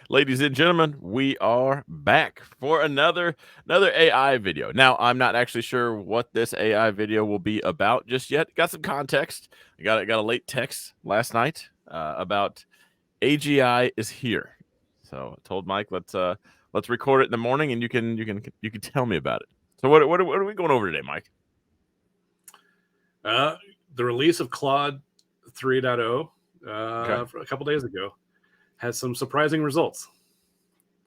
Ladies and gentlemen, we are back for another AI video. Now, I'm not actually sure what this AI video will be about just yet. Got some context. I got a late text last night about AGI is here. So I told Mike let's record it in the morning, and you can tell me about it. So what are we going over today, Mike? The release of Claude 3.0 Okay. a couple days ago has some surprising results.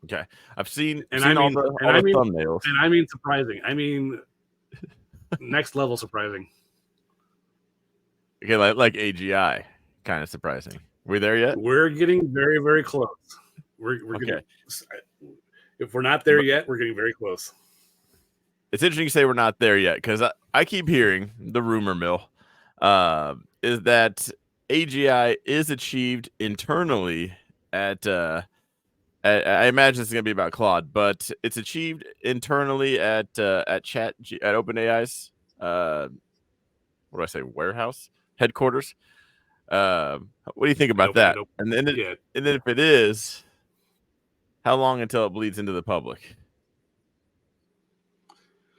Okay, I've seen And all the thumbnails. And I mean surprising. I mean next level surprising. Okay, like AGI, kind of surprising. We there yet? We're getting very, very close. We're Okay. getting, if we're not there yet, we're getting very close. It's interesting you say we're not there yet, because I keep hearing the rumor mill is that AGI is achieved internally at I imagine it's going to be about Claude, but it's achieved internally at OpenAI's what do I say, warehouse headquarters. What do you think about that? And then if it is, how long until it bleeds into the public?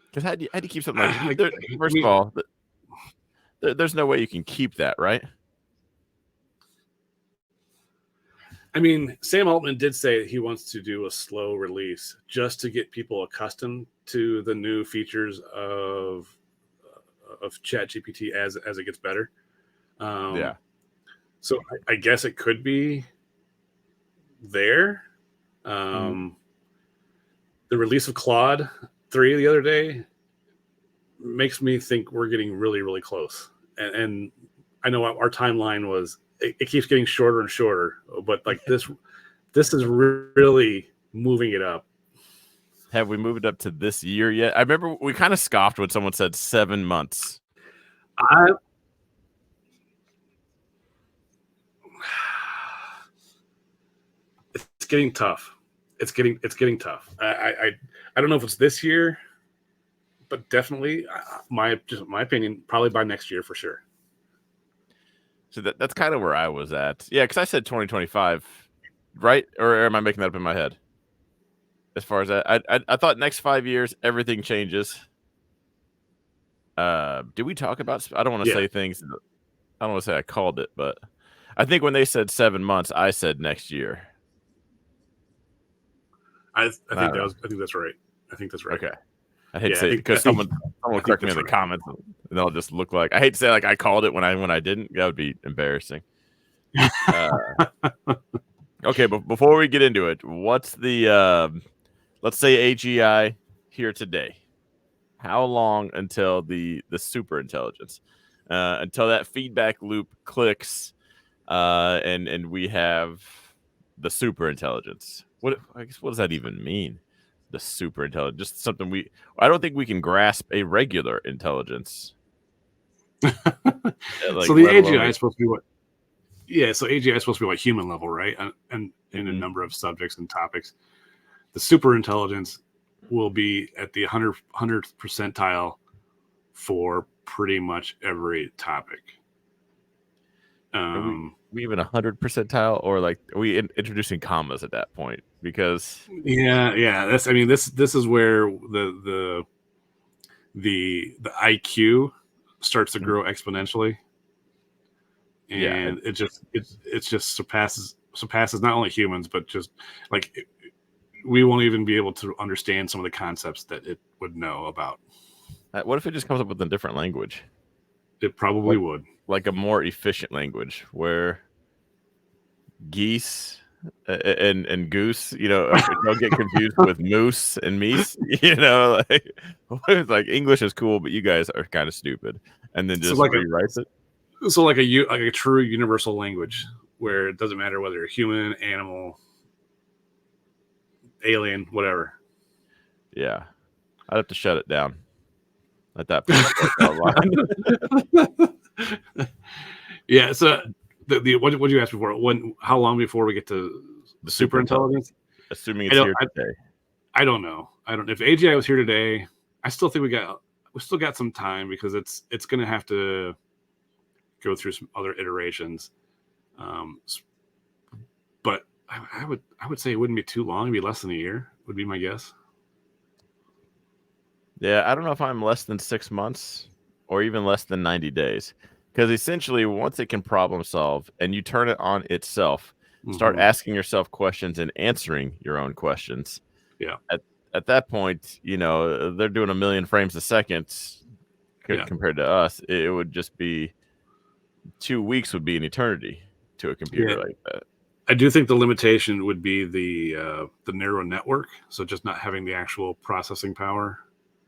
Because how do you keep something like that? First of all, there's no way you can keep that, right? I mean, Sam Altman did say he wants to do a slow release just to get people accustomed to the new features of ChatGPT as it gets better. Yeah. So I guess it could be there. The release of Claude 3 the other day makes me think we're getting really, really close. And I know our timeline was it keeps getting shorter and shorter, but like this is really moving it up. Have we moved up to this year yet? I remember we kind of scoffed when someone said 7 months. It's getting tough. It's getting tough. I don't know if it's this year, but definitely my opinion, probably by next year for sure. So that's kind of where I was at. Yeah, because I said 2025, right? Or am I making that up in my head? As far as that, I thought next 5 years everything changes. Did we talk about? I don't want to say things. I don't want to say I called it, but I think when they said 7 months, I said next year. I think that's right. I think that's right. Okay. I hate to say it because someone will correct me in the comments, and they'll just look like I hate to say like I called it when I didn't. That would be embarrassing. Okay, but before we get into it, what's the let's say AGI here today? How long until the superintelligence? Until that feedback loop clicks, and we have the superintelligence. What does that even mean? The superintelligence, just something I don't think we can grasp a regular intelligence. So the AGI is supposed to be what? Yeah, so AGI is supposed to be like human level, right? And in a number of subjects and topics. The superintelligence will be at the 100th percentile for pretty much every topic. Are we even 100 percentile, or like are we introducing commas at that point? Because this is where the IQ starts to grow exponentially, and it just surpasses not only humans but just like we won't even be able to understand some of the concepts that it would know about. What if it just comes up with a different language? It probably would, like a more efficient language where geese and goose, don't get confused with moose and meese. Like English is cool, but you guys are kind of stupid, and then just rewrites it. So like a true universal language where it doesn't matter whether you're human, animal, alien, whatever. Yeah, I'd have to shut it down at that point. Yeah. So what did you ask before? How long before we get to the superintelligence? Assuming it's here today. I don't know. If AGI was here today, I still think we still got some time because it's going to have to go through some other iterations. But I would say it wouldn't be too long. It'd be less than a year. Would be my guess. Yeah, I don't know if I'm less than 6 months or even less than 90 days. Because essentially, once it can problem solve and you turn it on itself, start Mm-hmm. asking yourself questions and answering your own questions. Yeah. At that point, they're doing 1 million frames a second Yeah. compared to us. It would just be 2 weeks would be an eternity to a computer Yeah. like that. I do think the limitation would be the narrow network, so just not having the actual processing power,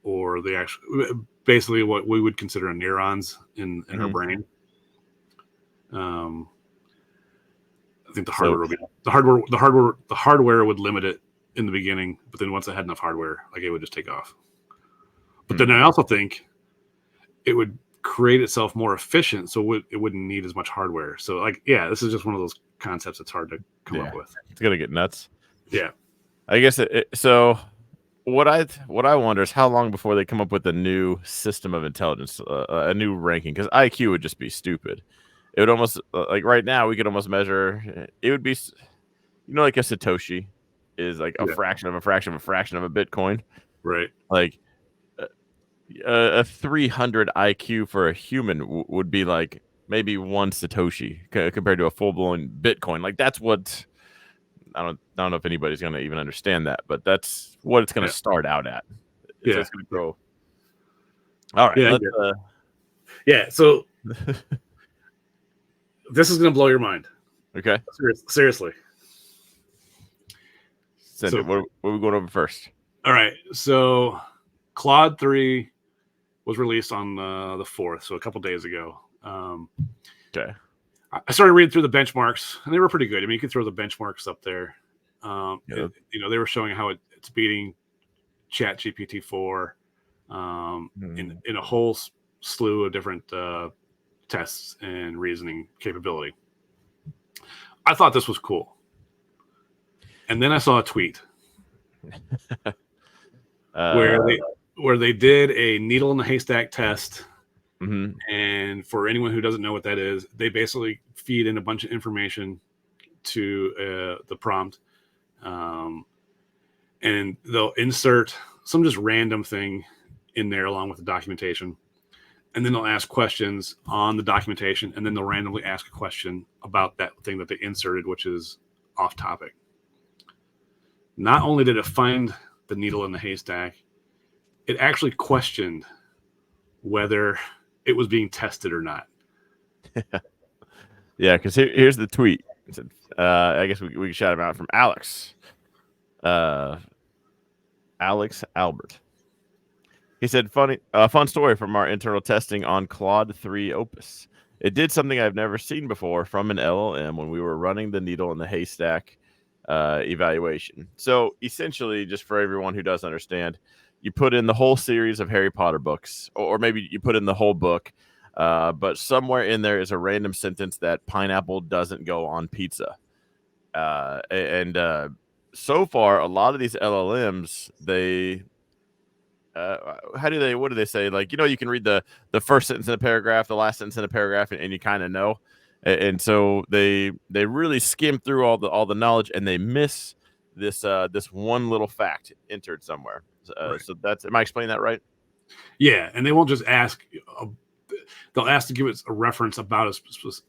or the actual basically what we would consider neurons in our Mhm. brain. Um, I think So the hardware would limit it in the beginning, but then once it had enough hardware, like it would just take off. But then I also think it would create itself more efficient, so it wouldn't need as much hardware. So like, yeah, this is just one of those concepts that's hard to come up with. it's gonna get nuts. Yeah. I guess so. What I wonder is how long before they come up with a new system of intelligence, a new ranking. Because IQ would just be stupid. It would almost like right now we could almost measure. It would be, like a Satoshi is like a Yeah. fraction of a fraction of a fraction of a Bitcoin. Right. Like a 300 IQ for a human would be like maybe one Satoshi compared to a full blown Bitcoin. Like that's what I don't know if anybody's gonna even understand that, but that's what it's gonna Yeah. start out at. So Yeah. it's gonna grow. All right, Yeah. let's. Yeah. So this is going to blow your mind. Okay, Seriously. send So, it. What are we going over first? all right. So Claude 3 was released on the 4th, so a couple days ago. Okay. I started reading through the benchmarks, and they were pretty good. I mean, you could throw the benchmarks up there. Yeah. They were showing how it's beating ChatGPT 4 in a whole slew of different tests and reasoning capability. I thought this was cool. And then I saw a tweet where they did a needle in the haystack test. Mm-hmm. And for anyone who doesn't know what that is, they basically feed in a bunch of information to the prompt, and they'll insert some just random thing in there along with the documentation, and then they'll ask questions on the documentation, and then they'll randomly ask a question about that thing that they inserted, which is off topic. Not only did it find the needle in the haystack, it actually questioned whether it was being tested or not. Yeah, because here's the tweet. It said, I guess we can shout him out from Alex. Alex Albert. He said, fun story from our internal testing on Claude 3 Opus. It did something I've never seen before from an LLM when we were running the needle in the haystack evaluation. So essentially, just for everyone who doesn't understand, you put in the whole series of Harry Potter books, or maybe you put in the whole book, but somewhere in there is a random sentence that pineapple doesn't go on pizza. And so far, a lot of these LLMs, what do they say? Like, you can read the first sentence in a paragraph, the last sentence in a paragraph, and you kind of know. And so they really skim through all the knowledge, and they miss this one little fact entered somewhere. Right. So am I explaining that right? Yeah, and they won't just ask. They'll ask to give it a reference about a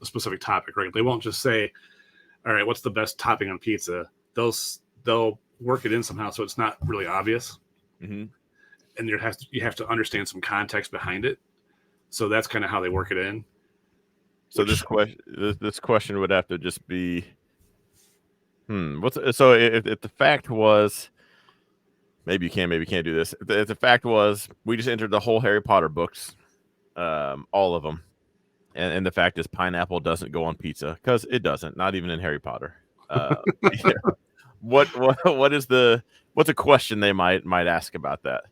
specific topic, right? They won't just say, "All right, what's the best topping on pizza?" They'll work it in somehow so it's not really obvious. Mm-hmm. And you have to understand some context behind it. So that's kind of how they work it in. So this question would have to just be, so if the fact was, maybe you can't do this. If the fact was, we just entered the whole Harry Potter books, all of them, and the fact is pineapple doesn't go on pizza because it doesn't, not even in Harry Potter. Yeah. What's a question they might ask about that?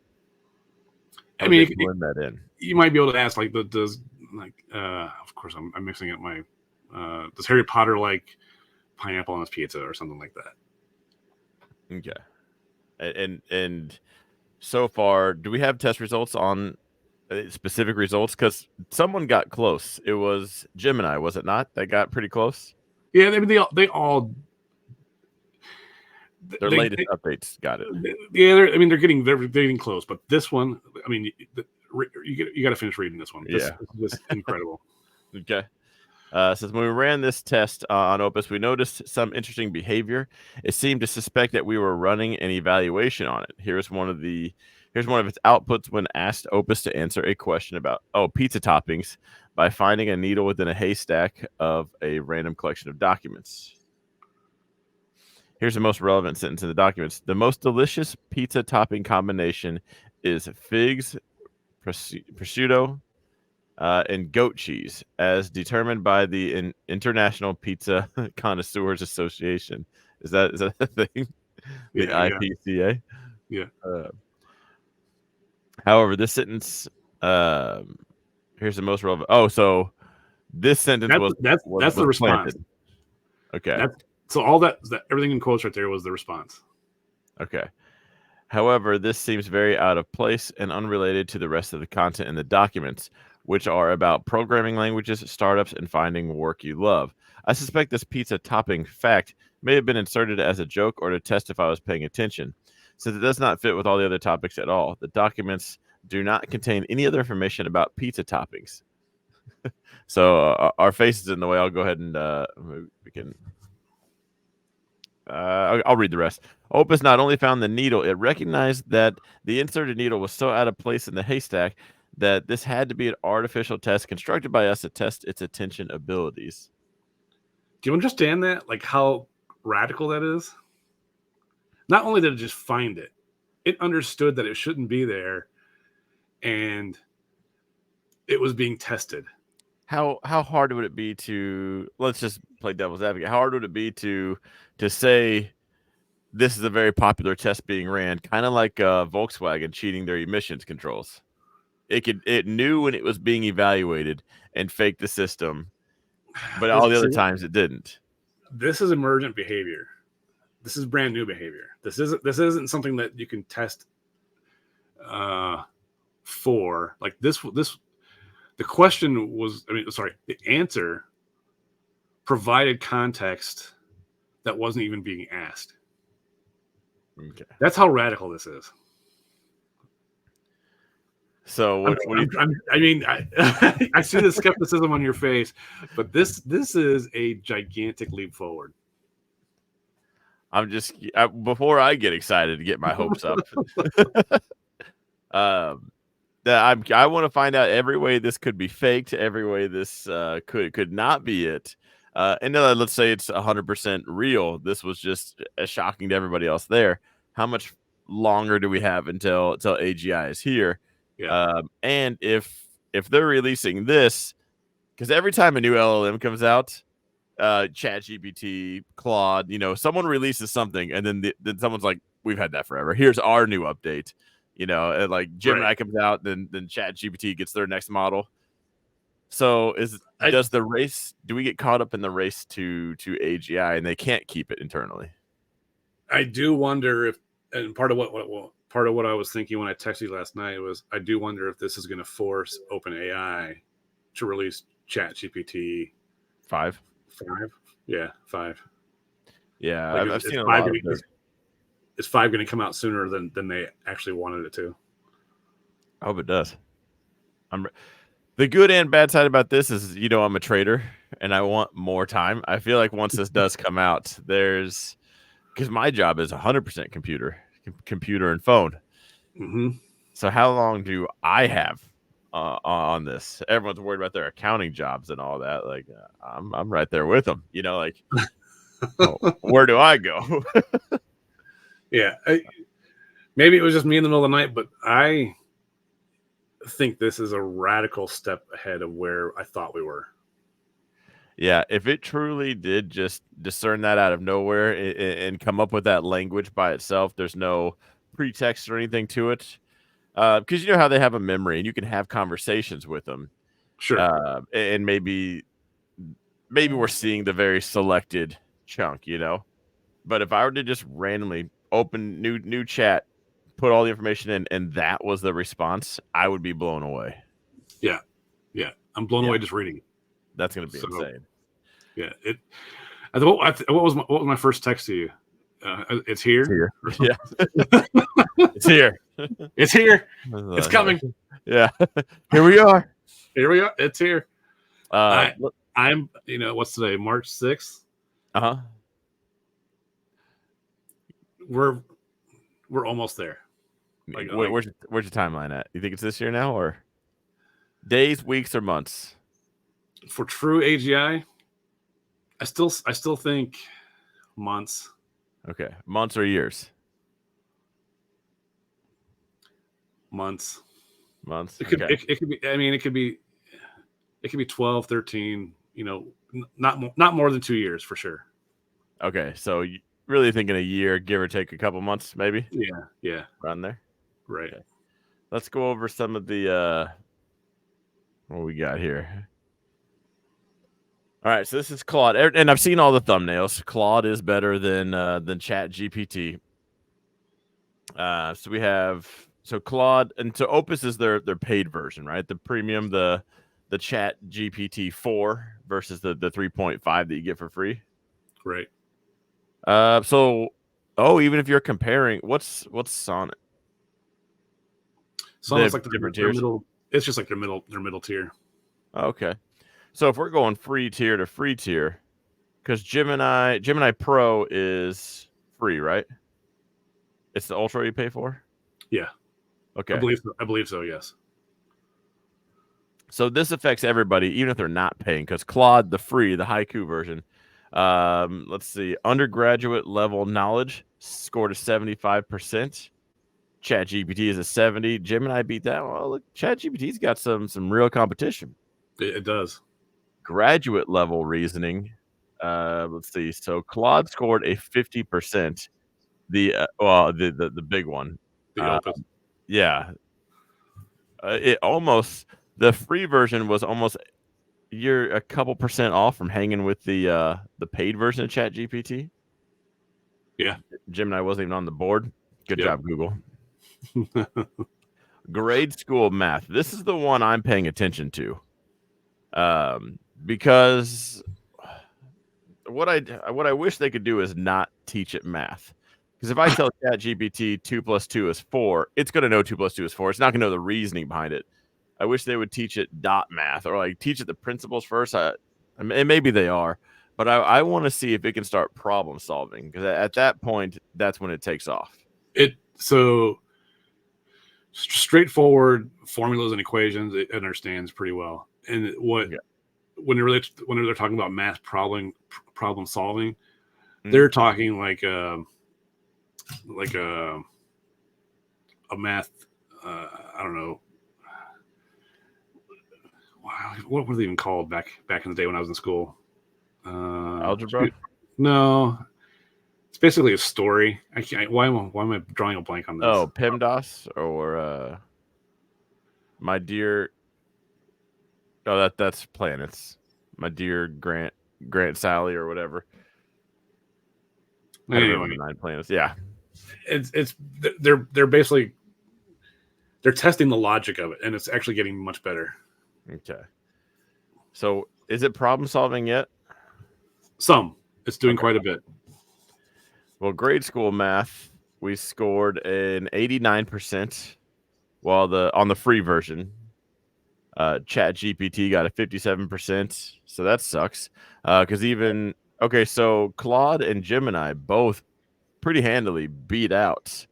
I mean, blend that in. You might be able to ask like, of course I'm mixing up my, does Harry Potter like pineapple on his pizza or something like that? Okay. And so far, do we have test results on specific results? Because someone got close. It was Gemini, was it not? That got pretty close. Yeah, I mean, they all Their latest updates. Got it. Yeah, I mean, they're getting close, but this one, I mean, you got to finish reading this one. This is just incredible. Okay. Says when we ran this test on Opus, we noticed some interesting behavior. It seemed to suspect that we were running an evaluation on it. Here's one of its outputs when asked Opus to answer a question about pizza toppings by finding a needle within a haystack of a random collection of documents. Here's the most relevant sentence in the documents. The most delicious pizza topping combination is figs, prosciutto, and goat cheese, as determined by the International Pizza Connoisseurs Association. Is that a thing? The IPCA. Yeah. However, this sentence. Here's the most relevant. So this sentence was the response. Planted. Okay. So all that everything in quotes right there was the response. Okay. However, this seems very out of place and unrelated to the rest of the content in the documents, which are about programming languages, startups, and finding work you love. I suspect this pizza topping fact may have been inserted as a joke or to test if I was paying attention, since it does not fit with all the other topics at all. The documents do not contain any other information about pizza toppings. So our face is in the way. I'll go ahead and we can... I'll read the rest. Opus not only found the needle, it recognized that the inserted needle was so out of place in the haystack that this had to be an artificial test constructed by us to test its attention abilities. Do you understand that? Like how radical that is? Not only did it just find it, it understood that it shouldn't be there, and it was being tested. How hard would it be to, let's just play devil's advocate, how hard would it be to say this is a very popular test being ran, kind of like Volkswagen cheating their emissions controls? It knew when it was being evaluated and faked the system, but all the other times it didn't. This is emergent behavior. This is brand new behavior. This isn't something that you can test for. Like this. The question was, the answer provided context that wasn't even being asked. Okay. That's how radical this is. So I see the skepticism on your face, but this is a gigantic leap forward. Before I get excited to get my hopes up, I want to find out every way this could be faked, every way this could not be it. And then let's say it's 100% real. This was just as shocking to everybody else there. How much longer do we have until AGI is here? Yeah. And if they're releasing this, because every time a new LLM comes out, ChatGPT, Claude, someone releases something, and then someone's like, "We've had that forever. Here's our new update." And like Gemini comes out, then ChatGPT gets their next model. So do we get caught up in the race to AGI and they can't keep it internally? I do wonder if, and part of what I was thinking when I texted you last night was, I do wonder if this is going to force OpenAI to release ChatGPT 5. Yeah, 5. Yeah, like I've seen a lot of this. Is 5 going to come out sooner than they actually wanted it to? I hope it does. The good and bad side about this is, I'm a trader and I want more time. I feel like once this does come out, because my job is 100% computer and phone. Mm-hmm. So how long do I have on this? Everyone's worried about their accounting jobs and all that. Like I'm right there with them. Where do I go? Yeah, maybe it was just me in the middle of the night, but I think this is a radical step ahead of where I thought we were. Yeah, if it truly did just discern that out of nowhere and come up with that language by itself, there's no pretext or anything to it. Because you know how they have a memory and you can have conversations with them. Sure. And maybe we're seeing the very selected chunk, But if I were to just randomly open new chat, put all the information in, and that was the response, I would be blown away. Yeah. I'm blown away just reading it. That's going to be insane. Yeah. What was my first text to you? It's here. It's here. Yeah. It's here. It's here. It's coming. Yeah. Here we are. Here we are. It's here. Uh I'm. What's today? March 6th. huh. We're almost there. Where's your timeline at? You think it's this year now, or days, weeks, or months? For true AGI, I still think months. Okay, months or years? Months. Months. It could Okay. it could be. I mean, it could be 12, 13. Not more than 2 years for sure. Okay, so you really thinking a year, give or take a couple months, maybe? Yeah. Around there. Right. Okay. Let's go over some of the what we got here. All right, so this is Claude, and I've seen all the thumbnails. Claude is better than ChatGPT. So we have Claude, and so Opus is their paid version, right? The premium, the ChatGPT 4 versus the 3.5 that you get for free. Right. Even if you're comparing, what's Sonnet? Sonnet's like different their tiers. middle. It's just like their middle tier. Okay. So if we're going free tier to free tier, because Gemini Pro is free, right? It's the Ultra you pay for? Yeah. Okay. I believe so, yes. So this affects everybody, even if they're not paying, because Claude, the haiku version, let's see, undergraduate level knowledge scored a 75%. ChatGPT is a 70. Gemini beat that. Well, look, ChatGPT's got some real competition. It does. Graduate level reasoning, let's see. So Claude scored a 50%. The big one. The Opus. Yeah. The free version was almost, you're a couple percent off from hanging with the paid version of ChatGPT. Yeah. Gemini wasn't even on the board. Good Yep. job, Google. Grade school math. This is the one I'm paying attention to. Because what I wish they could do is not teach it math. Because if I tell ChatGPT 2 + 2 is 4, it's going to know 2 + 2 is 4. It's not going to know the reasoning behind it. I wish they would teach it dot math, or like teach it the principles first. And maybe they are, but I want to see if it can start problem solving, because at that point, that's when it takes off. Straightforward formulas and equations it understands pretty well. And when they're talking about math problem solving, they're talking like a math. I don't know. What were they even called back in the day when I was in school? Algebra? No, it's basically a story. I can't. Why am I drawing a blank on this? Oh, PEMDAS or my dear. Oh, that's planets. My dear Grant Sally or whatever. I don't remember the 9 planets. Yeah, they're basically they're testing the logic of it, and it's actually getting much better. Okay. So is it problem solving yet? It's doing quite a bit. Well, grade school math, we scored an 89%, while on the free version, ChatGPT got a 57%. So that sucks. Because so Claude and Gemini both pretty handily beat out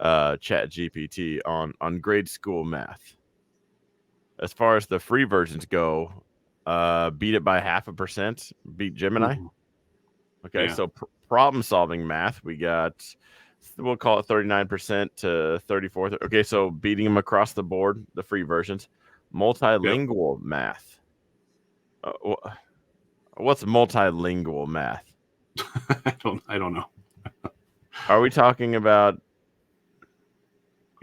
ChatGPT on grade school math. As far as the free versions go, beat it by 0.5%, beat Gemini. Mm-hmm. Okay, yeah. So problem solving math, we'll call it 39% to 34%. Okay, so beating them across the board, the free versions. Multilingual math. What's multilingual math? I don't know. Are we talking about?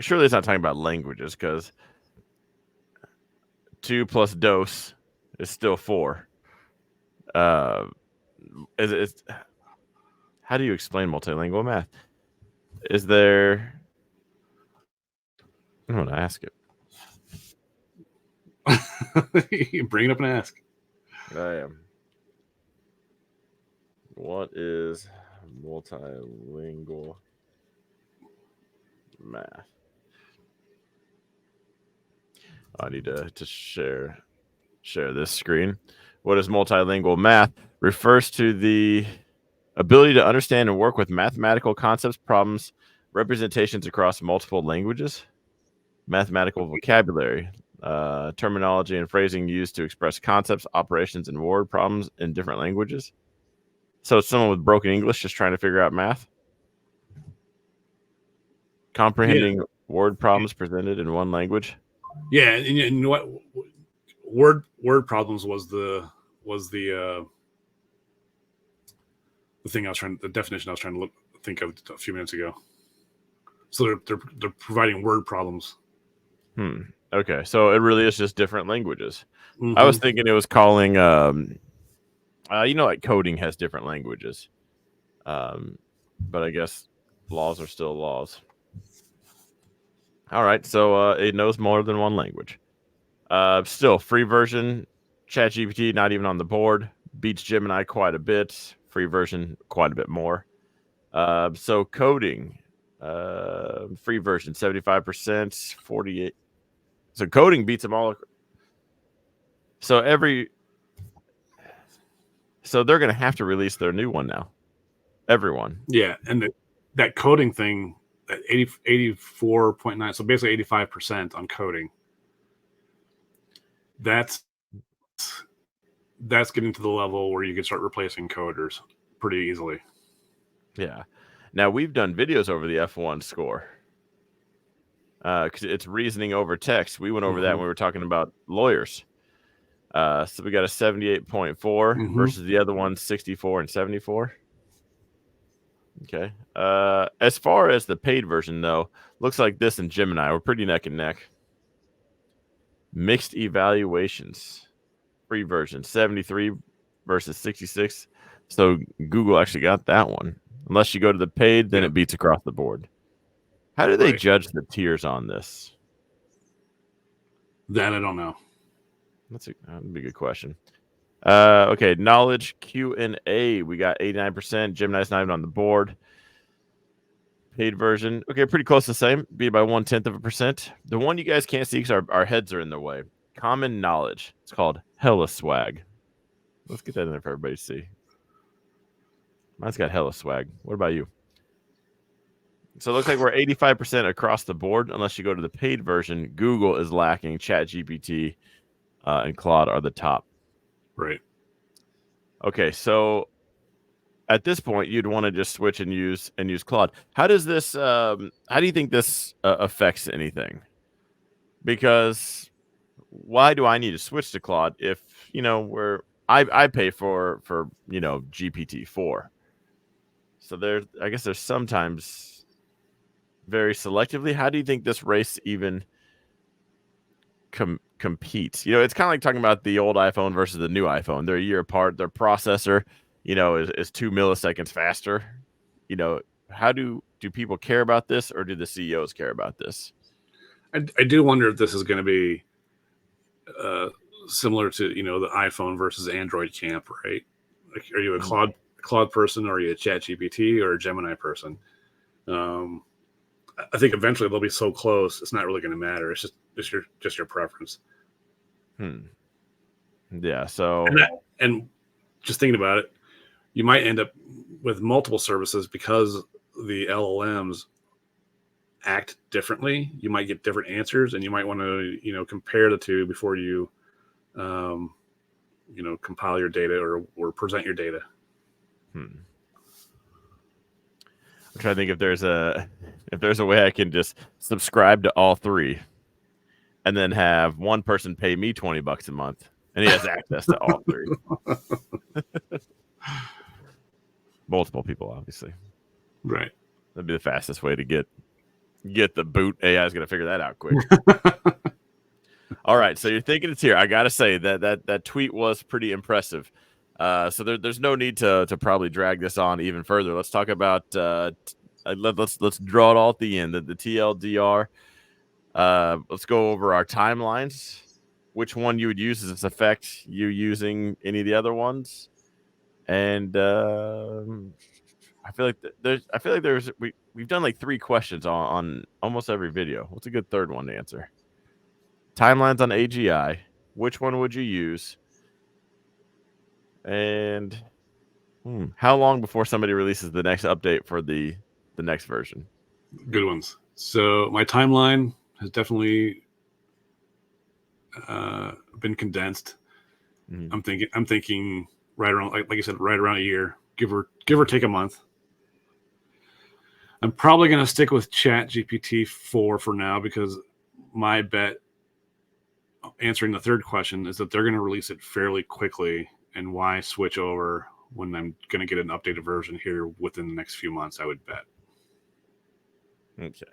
Surely it's not talking about languages, because 2 + dose is still 4. How do you explain multilingual math? Is there? I'm gonna ask it. You bring it up and ask. I am. What is multilingual math. I need to share this screen. What is multilingual math? Refers to the ability to understand and work with mathematical concepts, problems, representations across multiple languages. Mathematical vocabulary, terminology and phrasing used to express concepts, operations, and word problems in different languages. So it's someone with broken English just trying to figure out math. Comprehending word problems presented in one language. Yeah, and you know what? Word problems was the thing the definition I was trying to think of a few minutes ago. So they're providing word problems. Okay, so it really is just different languages. Mm-hmm. I was thinking it was calling, like coding has different languages, but I guess laws are still laws. All right, so it knows more than one language. Still, free version, ChatGPT not even on the board, beats Gemini quite a bit. Free version quite a bit more. So coding, free version 75%, 48. So coding beats them all. So they're going to have to release their new one now. Everyone. Yeah, and that coding thing, at 84.9, so basically 85% on coding. That's getting to the level where you can start replacing coders pretty easily. Yeah. Now we've done videos over the F1 score. Because it's reasoning over text. We went over that when we were talking about lawyers. So we got a 78.4 versus the other one 64 and 74. Okay. As far as the paid version, though, looks like this and Gemini were pretty neck and neck. Mixed evaluations. Free version 73 versus 66. So Google actually got that one. Unless you go to the paid, then it beats across the board. How do they judge the tiers on this? That I don't know. That'd be a good question. Okay, knowledge Q&A. We got 89%. Gemini's not even on the board. Paid version. Okay, pretty close to the same. Beat by 0.1%. The one you guys can't see because our heads are in the way. Common knowledge. It's called Hella Swag. Let's get that in there for everybody to see. Mine's got Hella Swag. What about you? So it looks like we're 85% across the board, unless you go to the paid version. Google is lacking. ChatGPT and Claude are the top. Right. Okay, so at this point, you'd want to just switch and use Claude. How does this? How do you think this affects anything? Because why do I need to switch to Claude if I pay for GPT-4? So I guess there's sometimes very selectively. How do you think this race even competes? It's kind of like talking about the old iPhone versus the new iPhone. They're a year apart. Their processor, is 2 milliseconds faster. How do people care about this, or do the CEOs care about this? I do wonder if this is going to be similar to the iPhone versus Android camp, right? Like, are you a Claude person, or are you a ChatGPT or a Gemini person? I think eventually they'll be so close, it's not really going to matter. It's just your preference. Yeah. So and just thinking about it, you might end up with multiple services because the LLMs act differently. You might get different answers, and you might want to compare the two before you compile your data or present your data. I'm trying to think if there's a way I can just subscribe to all three and then have one person pay me $20 a month and he has access to all three. Multiple people, obviously. Right. That'd be the fastest way to get the boot. AI is going to figure that out quick. All right, so you're thinking it's here. I got to say that tweet was pretty impressive. So there's no need to probably drag this on even further. Let's talk about let's draw it all at the end. The TLDR. Let's go over our timelines. Which one you would use? Does this affect you using any of the other ones? And I feel like we've done like 3 questions on almost every video. What's a good third one to answer? Timelines on AGI. Which one would you use? And how long before somebody releases the next update for the next version? Good ones. So my timeline has definitely been condensed. I'm thinking right around, like I said, right around a year, give or take a month. I'm probably going to stick with ChatGPT 4 for now, because my bet answering the third question is that they're going to release it fairly quickly. And why switch over when I'm going to get an updated version here within the next few months, I would bet. Okay.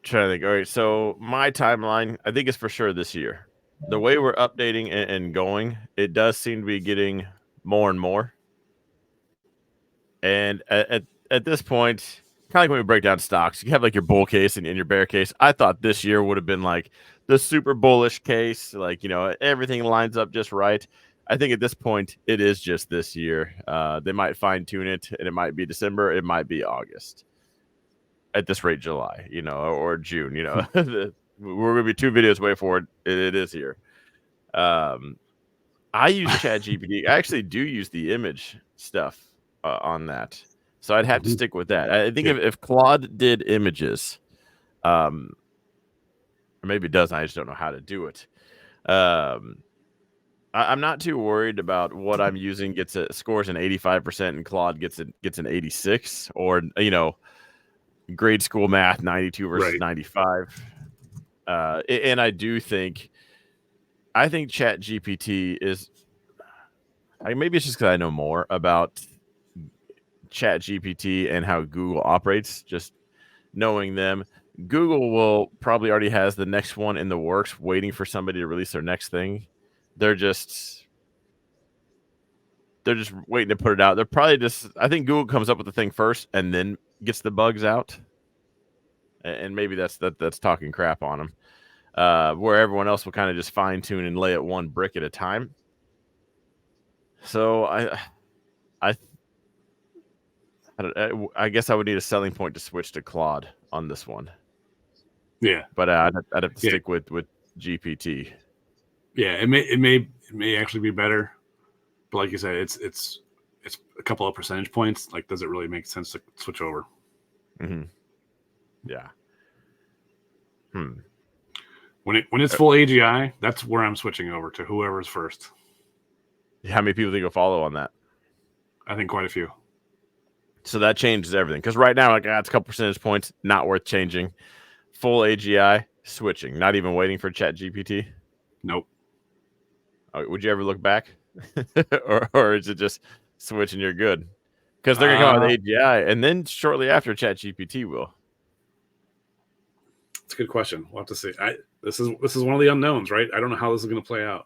Trying to think. All right, so my timeline, I think, is for sure this year. The way we're updating and going, it does seem to be getting more and more. And at this point, kind of like when we break down stocks, you have like your bull case and your bear case. I thought this year would have been like the super bullish case, like, everything lines up just right. I think at this point, it is just this year. They might fine tune it, and it might be December, it might be August. At this rate, July, or June, we're gonna be 2 videos away for it. It is here. I use ChatGPT. I actually do use the image stuff on that, so I'd have to stick with that. I think if Claude did images, or maybe it doesn't, I just don't know how to do it. I'm not too worried about what I'm using scores an 85% and Claude gets an 86, or grade school math 92 versus 95. And I think ChatGPT is, maybe it's just because I know more about ChatGPT and how Google operates, just knowing them. Google will probably already has the next one in the works, waiting for somebody to release their next thing. They're just waiting to put it out. They're probably I think Google comes up with the thing first and then gets the bugs out. And maybe that's talking crap on them, where everyone else will kind of just fine tune and lay it one brick at a time. So I guess I would need a selling point to switch to Claude on this one. Yeah, but I'd have to stick with GPT. Yeah, it may actually be better, but like you said, it's a couple of percentage points. Like, does it really make sense to switch over? Mm-hmm. Yeah. When it's full AGI, that's where I'm switching over to whoever's first. How many people think you'll follow on that? I think quite a few. So that changes everything, because right now, like, it's a couple percentage points, not worth changing. Full AGI, switching, not even waiting for ChatGPT. Nope. Would you ever look back, or is it just switch and you're good? Because they're gonna come out with AGI, and then shortly after, ChatGPT will. It's a good question. We'll have to see. This is one of the unknowns, right? I don't know how this is going to play out.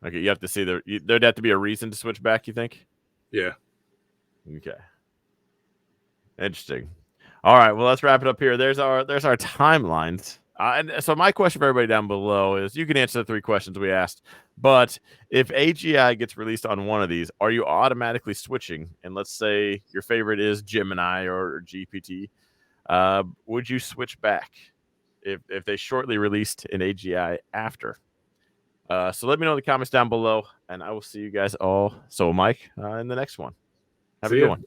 Okay, you have to see there'd have to be a reason to switch back, you think? Yeah. Okay. Interesting. All right, well, let's wrap it up here. There's our timelines. And so my question for everybody down below is, you can answer the 3 questions we asked, but if AGI gets released on one of these, are you automatically switching? And let's say your favorite is Gemini or GPT. Would you switch back if they shortly released an AGI after? So let me know in the comments down below, and I will see you guys all. So Mike, in the next one. Have a good one.